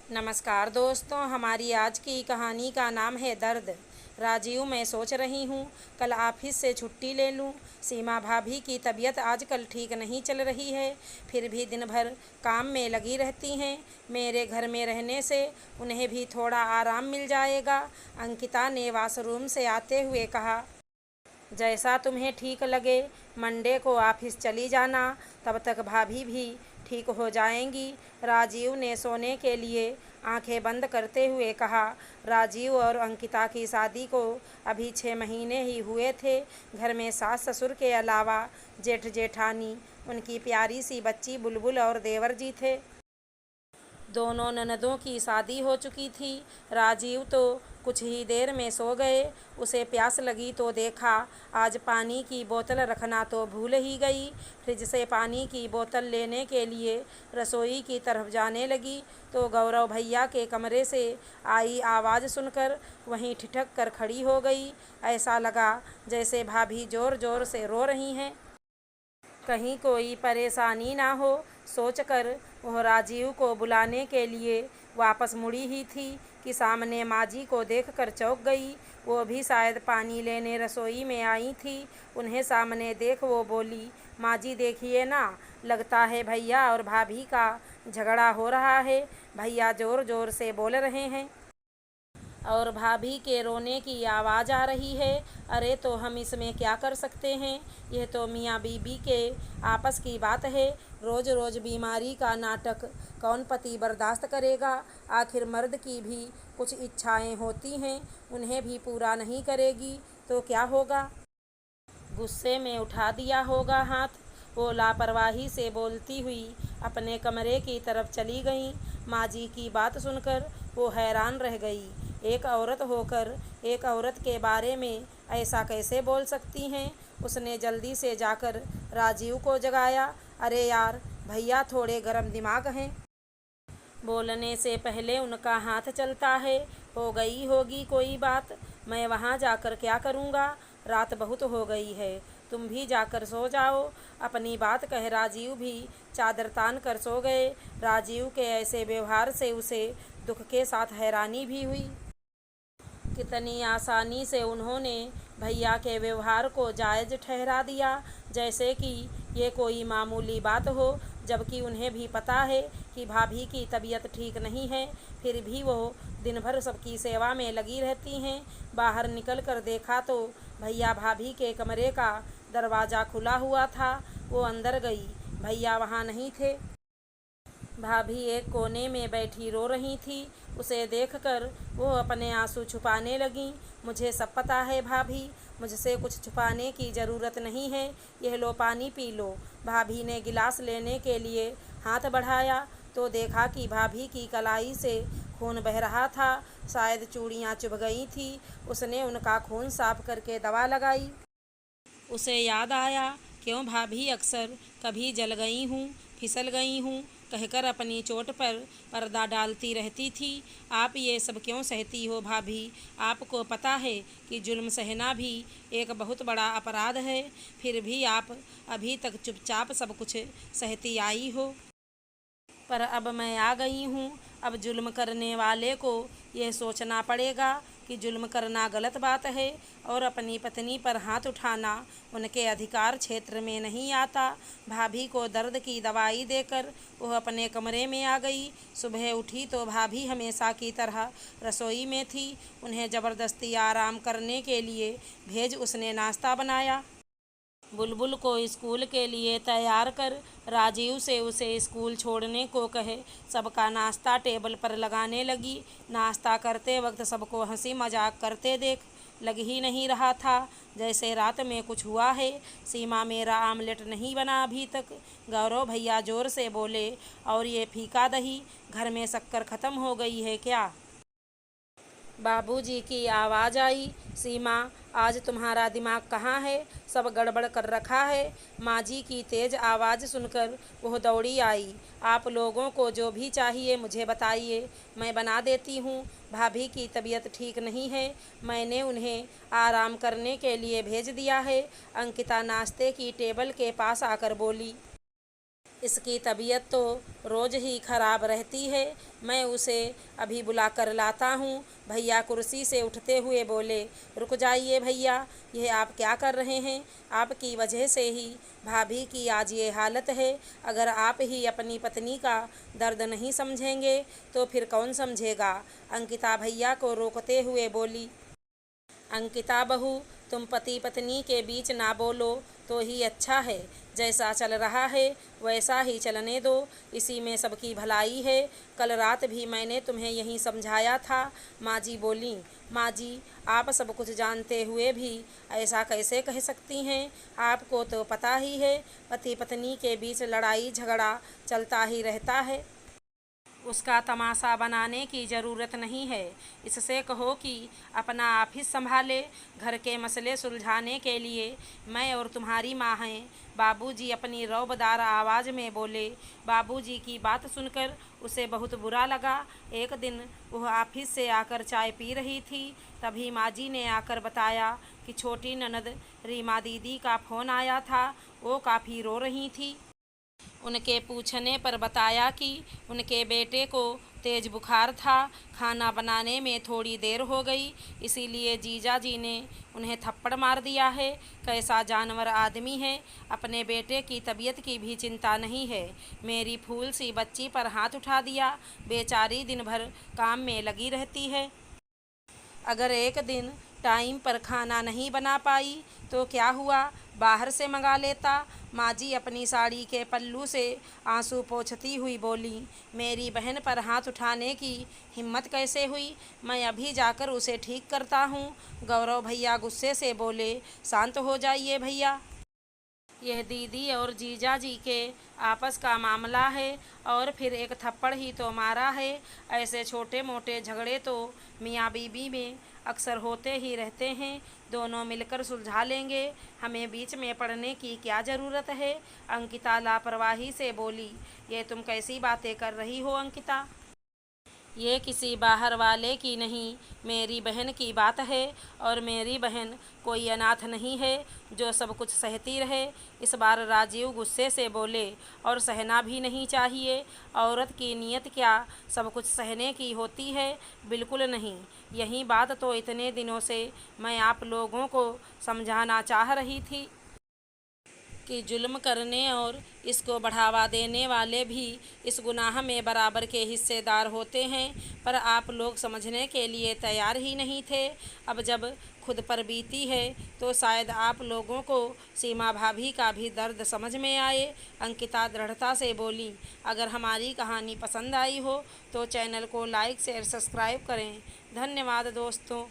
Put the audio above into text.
नमस्कार दोस्तों, हमारी आज की कहानी का नाम है दर्द। राजीव, मैं सोच रही हूँ कल ऑफिस से छुट्टी ले लूँ। सीमा भाभी की तबीयत आजकल ठीक नहीं चल रही है, फिर भी दिन भर काम में लगी रहती हैं। मेरे घर में रहने से उन्हें भी थोड़ा आराम मिल जाएगा। अंकिता ने वॉशरूम से आते हुए कहा। जैसा तुम्हें ठीक लगे, मंडे को ऑफिस चली जाना, तब तक भाभी भी ठीक हो जाएंगी। राजीव ने सोने के लिए आंखें बंद करते हुए कहा। राजीव और अंकिता की शादी को अभी 6 महीने ही हुए थे। घर में सास ससुर के अलावा जेठ जेठानी, उनकी प्यारी सी बच्ची बुलबुल और देवर जी थे। दोनों ननदों की शादी हो चुकी थी। राजीव तो कुछ ही देर में सो गए। उसे प्यास लगी तो देखा आज पानी की बोतल रखना तो भूल ही गई। फ्रिज से पानी की बोतल लेने के लिए रसोई की तरफ जाने लगी तो गौरव भैया के कमरे से आई आवाज़ सुनकर वहीं ठिठक कर खड़ी हो गई। ऐसा लगा जैसे भाभी ज़ोर ज़ोर से रो रही हैं। कहीं कोई परेशानी ना हो सोचकर वह राजीव को बुलाने के लिए वापस मुड़ी ही थी कि सामने माजी को देखकर चौंक गई। वो भी शायद पानी लेने रसोई में आई थी। उन्हें सामने देख वो बोली, माजी देखिए ना, लगता है भैया और भाभी का झगड़ा हो रहा है। भैया ज़ोर ज़ोर से बोल रहे हैं और भाभी के रोने की आवाज़ आ रही है। अरे तो हम इसमें क्या कर सकते हैं, यह तो मियाँ बीबी के आपस की बात है। रोज़ रोज़ बीमारी का नाटक कौन पति बर्दाश्त करेगा। आखिर मर्द की भी कुछ इच्छाएं होती हैं, उन्हें भी पूरा नहीं करेगी तो क्या होगा। गुस्से में उठा दिया होगा हाथ। वो लापरवाही से बोलती हुई अपने कमरे की तरफ चली गईं। माजी की बात सुनकर वो हैरान रह गई। एक औरत होकर एक औरत के बारे में ऐसा कैसे बोल सकती हैं। उसने जल्दी से जाकर राजीव को जगाया। अरे यार, भैया थोड़े गर्म दिमाग हैं। बोलने से पहले उनका हाथ चलता है। हो गई होगी कोई बात, मैं वहाँ जाकर क्या करूँगा। रात बहुत हो गई है, तुम भी जाकर सो जाओ। अपनी बात कह राजीव भी चादर तान कर सो गए। राजीव के ऐसे व्यवहार से उसे दुख के साथ हैरानी भी हुई। कितनी आसानी से उन्होंने भैया के व्यवहार को जायज़ ठहरा दिया, जैसे कि ये कोई मामूली बात हो, जबकि उन्हें भी पता है कि भाभी की तबीयत ठीक नहीं है। फिर भी वो दिन भर सबकी सेवा में लगी रहती हैं। बाहर निकल कर देखा तो भैया भाभी के कमरे का दरवाज़ा खुला हुआ था। वो अंदर गई, भैया वहाँ नहीं थे। भाभी एक कोने में बैठी रो रही थी। उसे देखकर वो अपने आंसू छुपाने लगीं। मुझे सब पता है भाभी, मुझसे कुछ छुपाने की ज़रूरत नहीं है। यह लो पानी पी लो। भाभी ने गिलास लेने के लिए हाथ बढ़ाया तो देखा कि भाभी की कलाई से खून बह रहा था। शायद चूड़ियाँ चुभ गई थी। उसने उनका खून साफ करके दवा लगाई। उसे याद आया, क्यों भाभी अक्सर कभी जल गई हूँ, फिसल गई हूँ कहकर अपनी चोट पर पर्दा डालती रहती थी। आप ये सब क्यों सहती हो भाभी? आपको पता है कि जुल्म सहना भी एक बहुत बड़ा अपराध है, फिर भी आप अभी तक चुपचाप सब कुछ सहती आई हो। पर अब मैं आ गई हूँ। अब जुल्म करने वाले को यह सोचना पड़ेगा कि जुल्म करना गलत बात है और अपनी पत्नी पर हाथ उठाना उनके अधिकार क्षेत्र में नहीं आता। भाभी को दर्द की दवाई देकर वह अपने कमरे में आ गई। सुबह उठी तो भाभी हमेशा की तरह रसोई में थी। उन्हें ज़बरदस्ती आराम करने के लिए भेज उसने नाश्ता बनाया। बुलबुल को स्कूल के लिए तैयार कर राजीव से उसे स्कूल छोड़ने को कहे सबका नाश्ता टेबल पर लगाने लगी। नाश्ता करते वक्त सबको हंसी मजाक करते देख लग ही नहीं रहा था जैसे रात में कुछ हुआ है। सीमा, मेरा आमलेट नहीं बना अभी तक। गौरव भैया ज़ोर से बोले, और ये फीका दही, घर में शक्कर ख़त्म हो गई है क्या? बाबूजी की आवाज़ आई। सीमा, आज तुम्हारा दिमाग कहाँ है? सब गड़बड़ कर रखा है। माँ जी की तेज़ आवाज़ सुनकर वह दौड़ी आई। आप लोगों को जो भी चाहिए मुझे बताइए, मैं बना देती हूँ। भाभी की तबीयत ठीक नहीं है, मैंने उन्हें आराम करने के लिए भेज दिया है। अंकिता नाश्ते की टेबल के पास आकर बोली। इसकी तबीयत तो रोज़ ही खराब रहती है। मैं उसे अभी बुला कर लाता हूँ। भैया कुर्सी से उठते हुए बोले, रुक जाइए भैया, यह आप क्या कर रहे हैं? आपकी वजह से ही भाभी की आज ये हालत है। अगर आप ही अपनी पत्नी का दर्द नहीं समझेंगे तो फिर कौन समझेगा? अंकिता भैया को रोकते हुए बोली। अंकिता बहू, तुम पति पत्नी के बीच ना बोलो तो ही अच्छा है। जैसा चल रहा है वैसा ही चलने दो, इसी में सबकी भलाई है। कल रात भी मैंने तुम्हें यही समझाया था। माँ जी बोली। माँ जी, आप सब कुछ जानते हुए भी ऐसा कैसे कह सकती हैं? आपको तो पता ही है, पति पत्नी के बीच लड़ाई झगड़ा चलता ही रहता है। उसका तमाशा बनाने की ज़रूरत नहीं है। इससे कहो कि अपना ऑफिस संभाले। घर के मसले सुलझाने के लिए मैं और तुम्हारी माँ हैं। बाबूजी अपनी रौबदार आवाज़ में बोले। बाबूजी की बात सुनकर उसे बहुत बुरा लगा। एक दिन वह ऑफिस से आकर चाय पी रही थी, तभी माँ जी ने आकर बताया कि छोटी ननद रीमा दीदी का फ़ोन आया था। वो काफ़ी रो रही थी। उनके पूछने पर बताया कि उनके बेटे को तेज़ बुखार था, खाना बनाने में थोड़ी देर हो गई, इसीलिए जीजा जी ने उन्हें थप्पड़ मार दिया है। कैसा जानवर आदमी है, अपने बेटे की तबीयत की भी चिंता नहीं है। मेरी फूल सी बच्ची पर हाथ उठा दिया। बेचारी दिन भर काम में लगी रहती है। अगर एक दिन टाइम पर खाना नहीं बना पाई तो क्या हुआ, बाहर से मंगा लेता। माँ जी अपनी साड़ी के पल्लू से आंसू पोंछती हुई बोली। मेरी बहन पर हाथ उठाने की हिम्मत कैसे हुई? मैं अभी जाकर उसे ठीक करता हूँ। गौरव भैया गुस्से से बोले। शांत हो जाइए भैया, यह दीदी और जीजा जी के आपस का मामला है और फिर एक थप्पड़ ही तो मारा है। ऐसे छोटे मोटे झगड़े तो मियाँ बीबी में अक्सर होते ही रहते हैं। दोनों मिलकर सुलझा लेंगे, हमें बीच में पड़ने की क्या ज़रूरत है? अंकिता लापरवाही से बोली। ये तुम कैसी बातें कर रही हो अंकिता? ये किसी बाहर वाले की नहीं, मेरी बहन की बात है। और मेरी बहन कोई अनाथ नहीं है जो सब कुछ सहती रहे। इस बार राजीव गुस्से से बोले। और सहना भी नहीं चाहिए। औरत की नीयत क्या सब कुछ सहने की होती है? बिल्कुल नहीं। यही बात तो इतने दिनों से मैं आप लोगों को समझाना चाह रही थी कि जुल्म करने और इसको बढ़ावा देने वाले भी इस गुनाह में बराबर के हिस्सेदार होते हैं, पर आप लोग समझने के लिए तैयार ही नहीं थे। अब जब खुद पर बीती है तो शायद आप लोगों को सीमा भाभी का भी दर्द समझ में आए। अंकिता दृढ़ता से बोली। अगर हमारी कहानी पसंद आई हो तो चैनल को लाइक शेयर सब्सक्राइब करें। धन्यवाद दोस्तों।